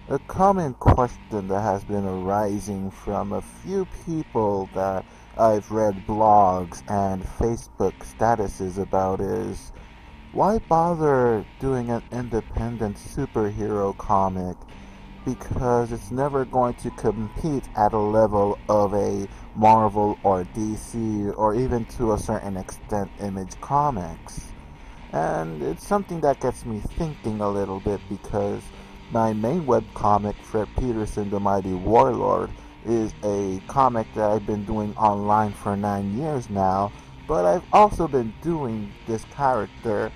A common question that has been arising from a few people that I've read blogs and Facebook statuses about is, why bother doing an independent superhero comic? Because it's never going to compete at a level of a Marvel or DC or even to a certain extent Image Comics. And it's something that gets me thinking a little bit because my main webcomic, Fred Peterson, the Mighty Warlord, is a comic that I've been doing online for 9 years now, but I've also been doing this character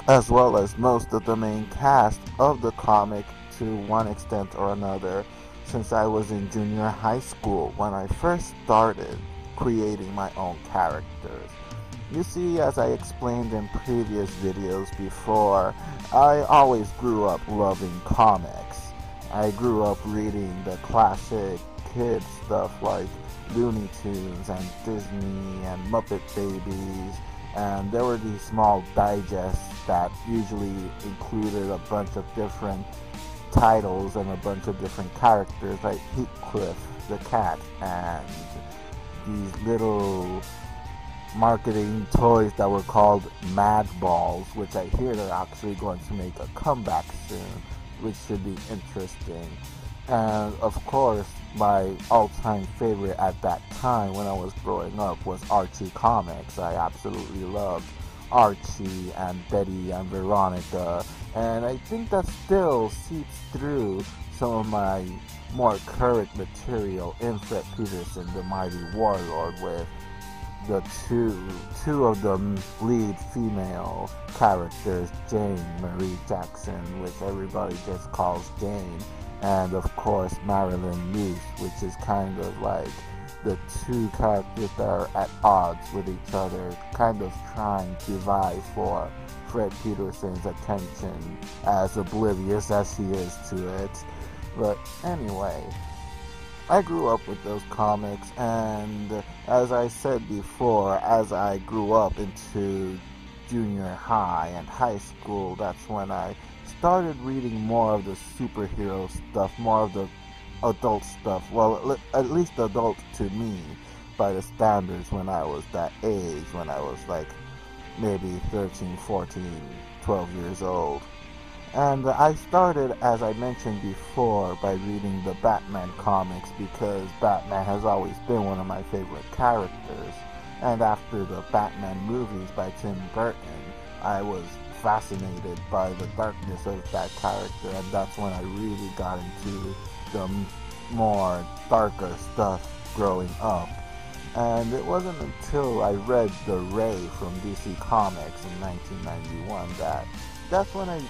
as well as most of the main cast of the comic to one extent or another since I was in junior high school when I first started creating my own characters. You see, as I explained in previous videos before, I always grew up loving comics. I grew up reading the classic kid stuff like Looney Tunes and Disney and Muppet Babies, and there were these small digests that usually included a bunch of different titles and a bunch of different characters like Heathcliff the cat and these little marketing toys that were called Mad Balls, which I hear they're actually going to make a comeback soon, which should be interesting. And of course, my all-time favorite at that time when I was growing up was Archie Comics. I absolutely loved Archie and Betty and Veronica, and I think that still seeps through some of my more current material in Fred Peterson, the Mighty Warlord, with the two of the lead female characters, Jane Marie Jackson, which everybody just calls Jane, and of course Marilyn Luce, which is kind of like the two characters that are at odds with each other, kind of trying to vie for Fred Peterson's attention, as oblivious as he is to it. But anyway, I grew up with those comics, and as I said before, as I grew up into junior high and high school, that's when I started reading more of the superhero stuff, more of the adult stuff. Well, at least adult to me by the standards when I was that age, when I was like maybe 13, 14, 12 years old. And I started, as I mentioned before, by reading the Batman comics because Batman has always been one of my favorite characters. And after the Batman movies by Tim Burton, I was fascinated by the darkness of that character, and that's when I really got into the more darker stuff growing up. And it wasn't until I read The Ray from DC Comics in 1991 that's when I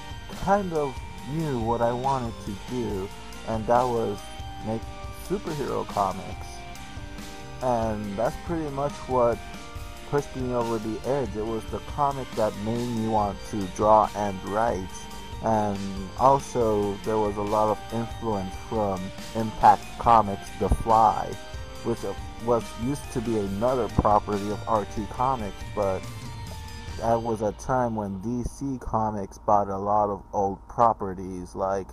kind of knew what I wanted to do, and that was make superhero comics. And that's pretty much what pushed me over the edge. It was the comic that made me want to draw and write. And also there was a lot of influence from Impact Comics' The Fly, which was used to be another property of Archie Comics, but that was a time when DC Comics bought a lot of old properties like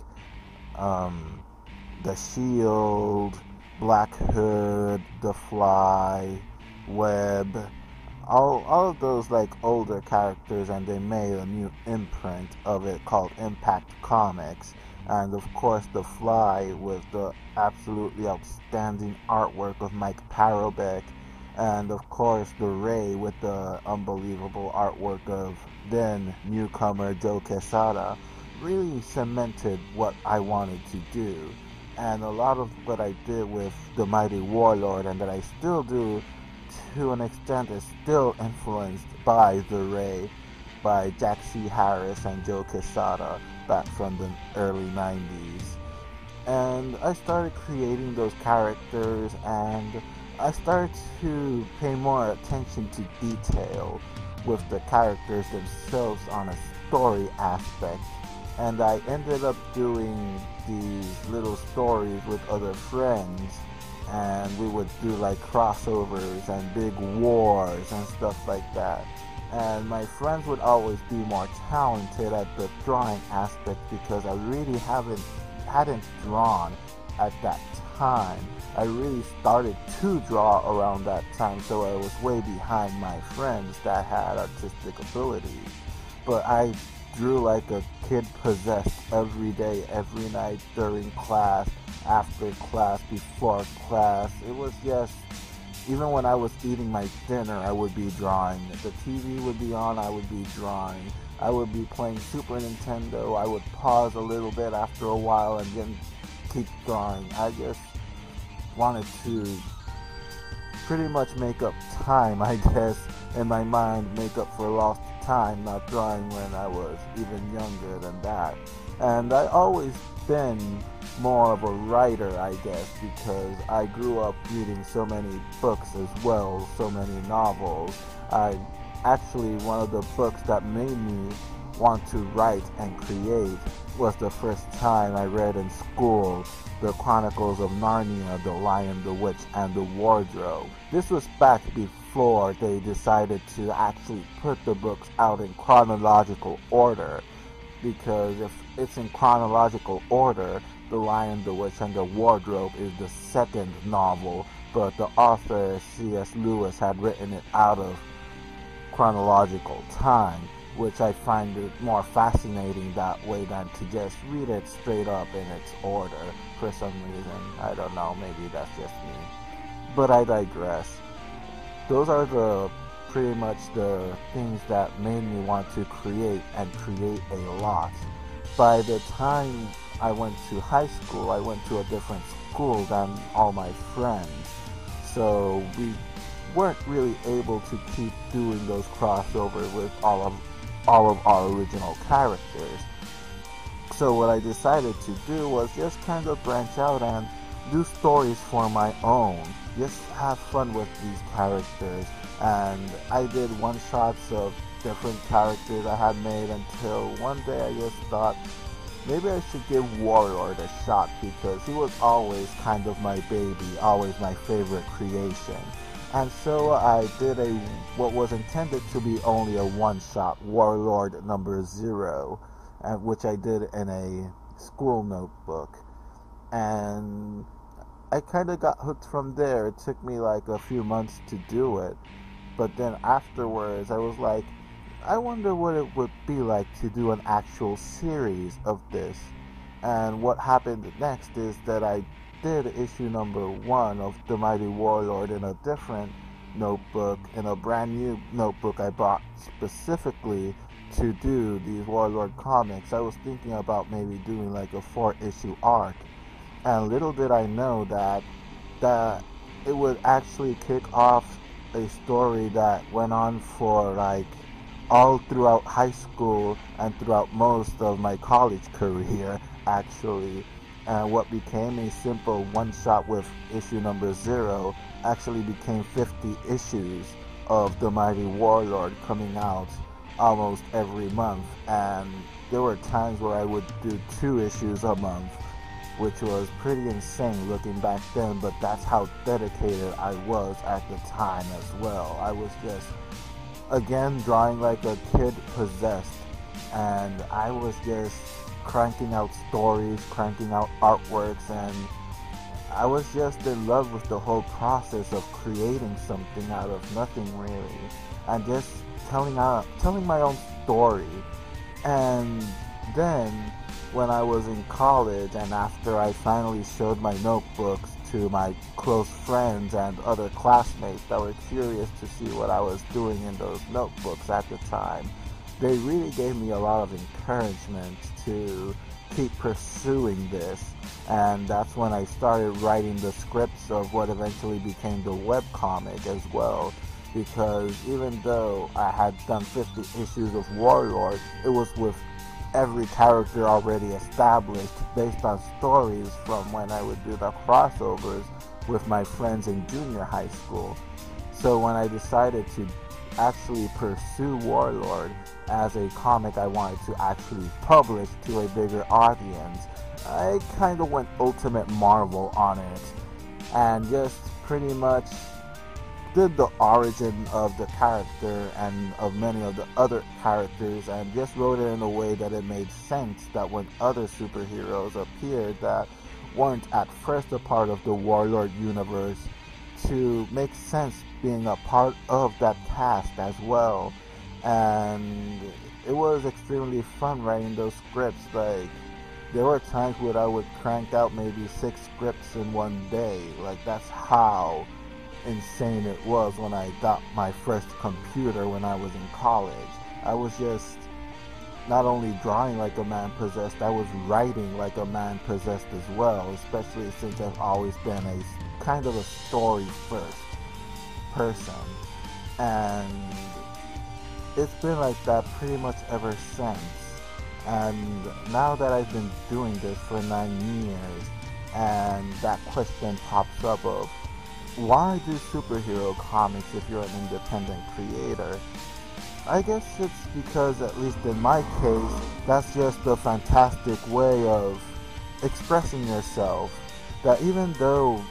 The Shield, Black Hood, The Fly, Web, all of those like older characters, and they made a new imprint of it called Impact Comics. And of course The Fly with the absolutely outstanding artwork of Mike Parobeck, and of course The Ray with the unbelievable artwork of then newcomer Joe Quesada, really cemented what I wanted to do. And a lot of what I did with The Mighty Warlord, and that I still do to an extent, is still influenced by The Ray, by Jack C. Harris and Joe Quesada back from the early 90s. And I started creating those characters, and I started to pay more attention to detail with the characters themselves on a story aspect. And I ended up doing these little stories with other friends, and we would do like crossovers and big wars and stuff like that. And my friends would always be more talented at the drawing aspect because I really haven't hadn't drawn at that time. I really started to draw around that time, so I was way behind my friends that had artistic abilities. But I drew like a kid possessed every day, every night, during class, after class, before class. It was just, even when I was eating my dinner, I would be drawing. If the TV would be on, I would be drawing. I would be playing Super Nintendo. I would pause a little bit after a while and then keep drawing. I just wanted to pretty much make up time, I guess, in my mind, make up for lost time not drawing when I was even younger than that. And I always been more of a writer, I guess, because I grew up reading so many books as well, so many novels. Actually, one of the books that made me want to write and create was the first time I read in school the Chronicles of Narnia, The Lion, the Witch, and the Wardrobe. This was back before they decided to actually put the books out in chronological order, because if it's in chronological order, The Lion, the Witch, and the Wardrobe is the second novel, but the author C.S. Lewis had written it out of chronological time, which I find it more fascinating that way than to just read it straight up in its order for some reason. I don't know, maybe that's just me. But I digress. Those are pretty much the things that made me want to create and create a lot. By the time I went to high school, I went to a different school than all my friends. So we weren't really able to keep doing those crossovers with all of our original characters. So what I decided to do was just kind of branch out and do stories for my own. Just have fun with these characters. And I did one-shots of different characters I had made until one day I just thought, maybe I should give Warlord a shot, because he was always kind of my baby, always my favorite creation. And so I did what was intended to be only a one-shot, Warlord number 0, which I did in a school notebook. And I kind of got hooked from there. It took me like a few months to do it. But then afterwards, I was like, I wonder what it would be like to do an actual series of this. And what happened next is that I did issue number 1 of The Mighty Warlord in a different notebook, in a brand new notebook I bought specifically to do these Warlord comics. I was thinking about maybe doing like a 4-issue arc, and little did I know that it would actually kick off a story that went on for like all throughout high school and throughout most of my college career, actually. And what became a simple one-shot with issue number 0 actually became 50 issues of The Mighty Warlord coming out almost every month. And there were times where I would do 2 issues a month, which was pretty insane looking back then, but that's how dedicated I was at the time as well. I was just, again, drawing like a kid possessed, and I was just cranking out stories, cranking out artworks, and I was just in love with the whole process of creating something out of nothing really, and just telling my own story. And then when I was in college, and after I finally showed my notebooks to my close friends and other classmates that were curious to see what I was doing in those notebooks at the time, they really gave me a lot of encouragement to keep pursuing this. And that's when I started writing the scripts of what eventually became the webcomic as well. Because even though I had done 50 issues of Warlord, it was with every character already established based on stories from when I would do the crossovers with my friends in junior high school. So when I decided to actually pursue Warlord as a comic I wanted to actually publish to a bigger audience, I kind of went Ultimate Marvel on it and just pretty much did the origin of the character and of many of the other characters, and just wrote it in a way that it made sense that when other superheroes appeared that weren't at first a part of the Warlord universe, to make sense being a part of that cast as well. And it was extremely fun writing those scripts. Like, there were times where I would crank out maybe 6 scripts in one day. Like, that's how insane it was when I got my first computer when I was in college. I was just not only drawing like a man possessed, I was writing like a man possessed as well, especially since I've always been a kind of a story first person. And it's been like that pretty much ever since. And now that I've been doing this for 9 years, and that question pops up of, why do superhero comics if you're an independent creator? I guess it's because, at least in my case, that's just a fantastic way of expressing yourself. That even though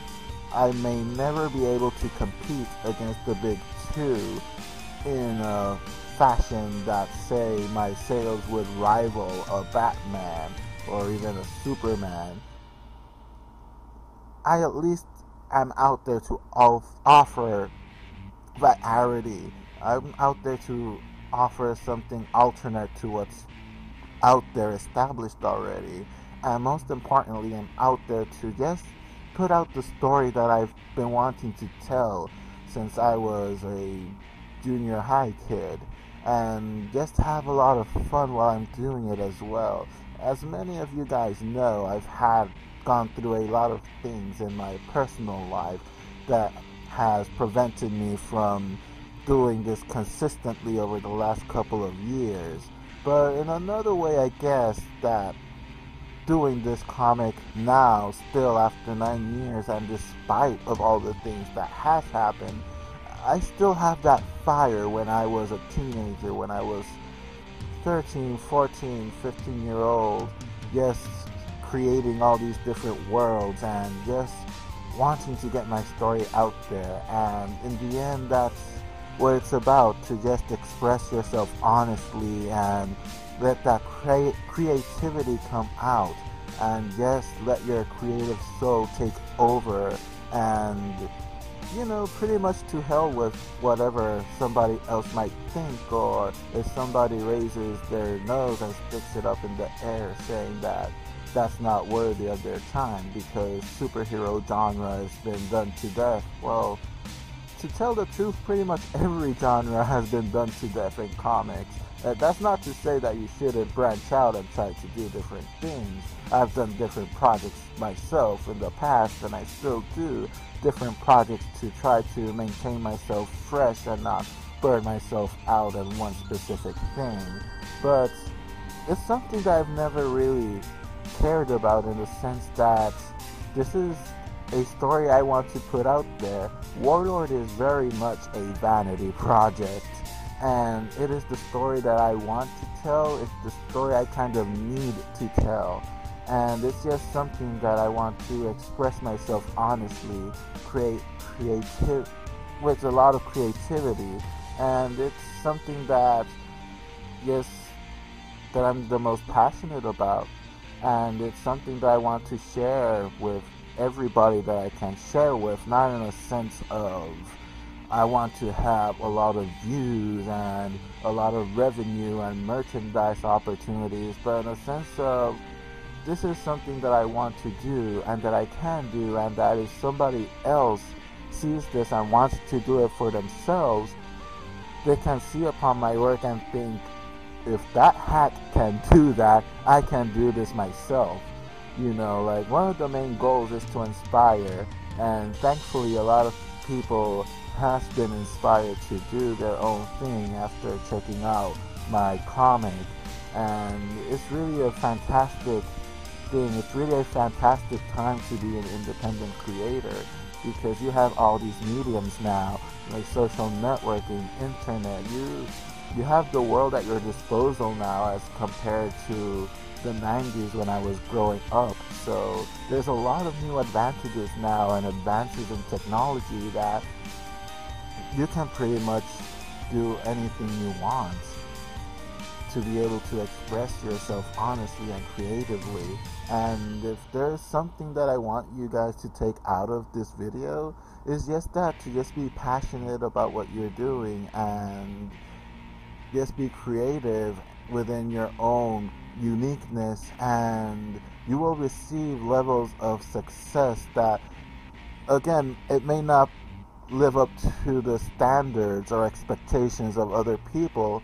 I may never be able to compete against the big two in a fashion that, say, my sales would rival a Batman or even a Superman, I at least am out there to offer variety. I'm out there to offer something alternate to what's out there established already. And most importantly, I'm out there to just put out the story that I've been wanting to tell since I was a junior high kid. And just have a lot of fun while I'm doing it as well. As many of you guys know, I've gone through a lot of things in my personal life that has prevented me from doing this consistently over the last couple of years. But in another way, I guess that doing this comic now, still after 9 years, and despite of all the things that has happened, I still have that fire when I was a teenager, when I was 13, 14, 15-year-old, just creating all these different worlds and just wanting to get my story out there. And in the end, that's what it's about, to just express yourself honestly and let that creativity come out, and just let your creative soul take over, and pretty much to hell with whatever somebody else might think, or if somebody raises their nose and sticks it up in the air saying that that's not worthy of their time because superhero genre has been done to death. Well, to tell the truth, pretty much every genre has been done to death in comics. That's not to say that you shouldn't branch out and try to do different things. I've done different projects myself in the past, and I still do different projects to try to maintain myself fresh and not burn myself out on one specific thing. But it's something that I've never really cared about, in the sense that this is a story I want to put out there. Warlord is very much a vanity project, and it is the story that I want to tell. It's the story I kind of need to tell, and it's just something that I want to express myself honestly, with a lot of creativity, and it's something that I'm the most passionate about, and it's something that I want to share with everybody that I can share with, not in a sense of I want to have a lot of views and a lot of revenue and merchandise opportunities, but in a sense of this is something that I want to do and that I can do, and that if somebody else sees this and wants to do it for themselves, they can see upon my work and think, if that hack can do that, I can do this myself. Like, one of the main goals is to inspire, and thankfully a lot of people has been inspired to do their own thing after checking out my comic, and it's really a fantastic thing. It's really a fantastic time to be an independent creator, because you have all these mediums now, like social networking, internet. You have the world at your disposal now as compared to the 90s when I was growing up. So there's a lot of new advantages now and advances in technology that you can pretty much do anything you want to be able to express yourself honestly and creatively. And if there's something that I want you guys to take out of this video, is just that, to just be passionate about what you're doing and just be creative within your own uniqueness, and you will receive levels of success that, again, it may not live up to the standards or expectations of other people,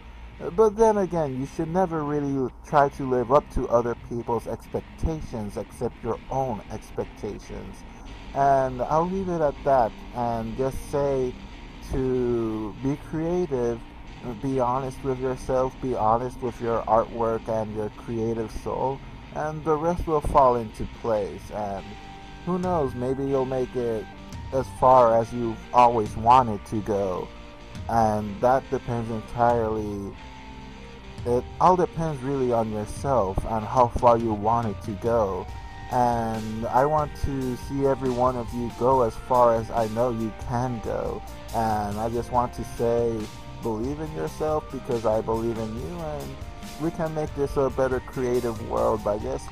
but then again, you should never really try to live up to other people's expectations except your own expectations. And I'll leave it at that and just say to be creative, be honest with yourself, be honest with your artwork and your creative soul, and the rest will fall into place. And who knows, maybe you'll make it as far as you've always wanted to go. And that depends entirely, it all depends really on yourself and how far you want it to go. And I want to see every one of you go as far as I know you can go. And I just want to say, believe in yourself, because I believe in you, and we can make this a better creative world by just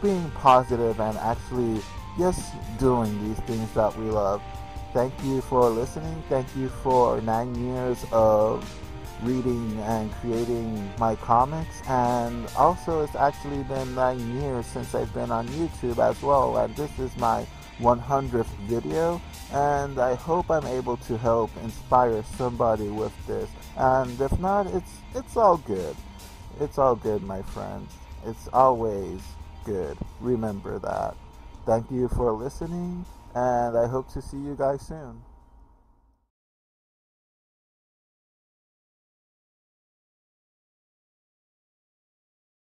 being positive and actually just doing these things that we love. Thank you for listening. Thank you for 9 years of reading and creating my comics, and also it's actually been 9 years since I've been on YouTube as well, and this is my 100th video, and I hope I'm able to help inspire somebody with this. And if not, it's all good. It's all good, my friends. It's always good. Remember that. Thank you for listening, and I hope to see you guys soon.